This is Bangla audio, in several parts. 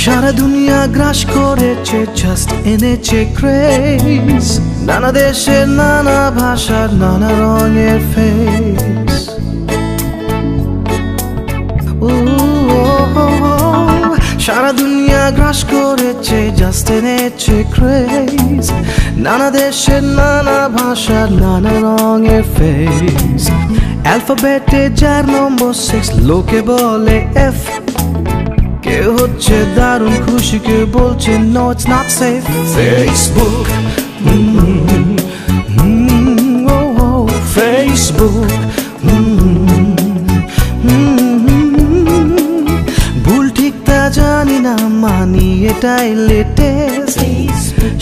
সারা দুনিয়া গ্রাস করেছে, জাস্ট এনেছে ক্রেজ। নানা দেশের নানা ভাষার নানা রঙের ফেস। সারা দুনিয়া গ্রাস করেছে, জাস্ট এনেছে ক্রেজ। নানা দেশের নানা ভাষার নানা রঙের ফেস। অ্যালফাবেটে যার নম্বর 6 লোকে বলে এফ। কেউ হচ্ছে দারুণ খুশি, কেউ বলছে no it's not safe. Facebook, Facebook, ভুল ঠিক তা জানি না, মানি এটাই লেটেস্ট।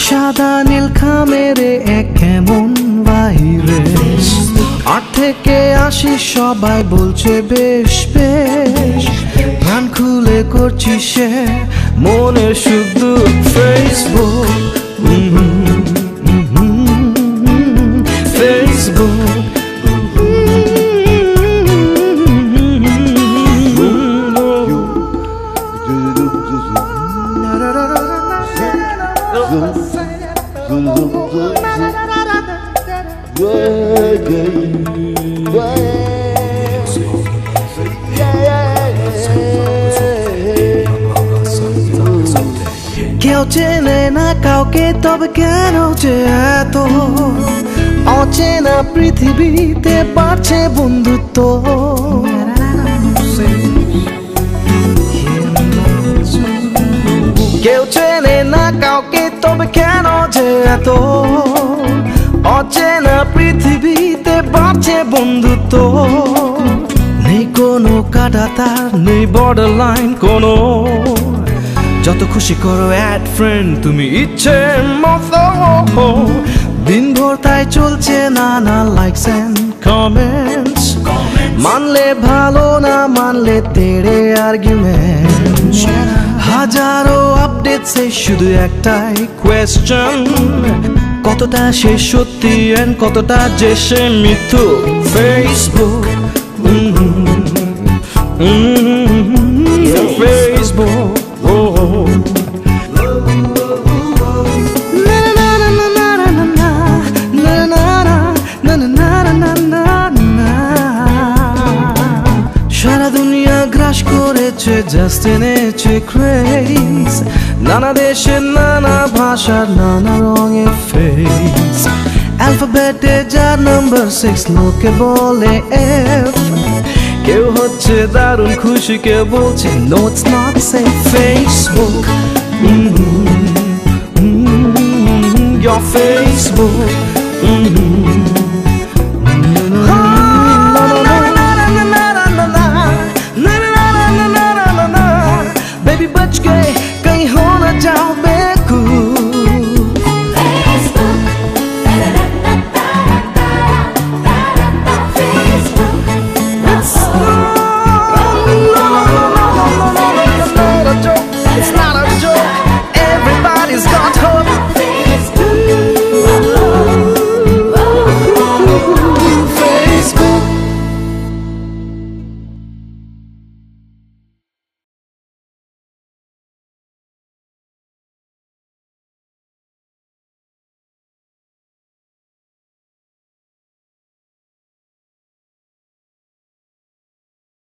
সাদা নীল খামেরে এক কেমন ভাইরাস। 8 থেকে 80 সবাই বলছে বেশ বেশ। প্রাণ খুলে করছি সে মনের সুখ দুঃখ। ফেসবুক, ফেসবুক, কেউ চেনে না কাউকে, তবে কেন যে এত অচেনা পৃথিবীতে বাড়ছে বন্ধুত্ব। কেউ চেনে না কাউকে, তবে কেন যে এত অচেনা পৃথিবীতে বাড়ছে বন্ধুত্ব। নেই কোনো কাঁটাতার, নেই বর্ডার লাইন কোনো। যত খুশি করো অ্যাড ফ্রেন্ড তুমি ইচ্ছে মতো। দিনভর তাই চলছে নানা লাইকস এন্ড কমেন্টস। মানলে ভালো, না মানলে তেড়ে আর্গুমেন্ট। হাজারো আপডেটসে শুধু একটাই কোয়েশ্চেন, কতটা সে সত্যি এন্ড কতটা যে সে মিথ্যু। ফেসবুক, ফেসবুক, সারা দুনিয়া গ্রাস করেছে, জাস্ট এনেছে ক্রেজ। নানা দেশের নানা ভাষার নানা রঙের ফেস। অ্যালফাবেটে যার নম্বর 6 লোকে বলে এফ। কেউ হচ্ছে দারুণ খুশি, কেউ বলছে no it's not safe. Facebook, your Facebook,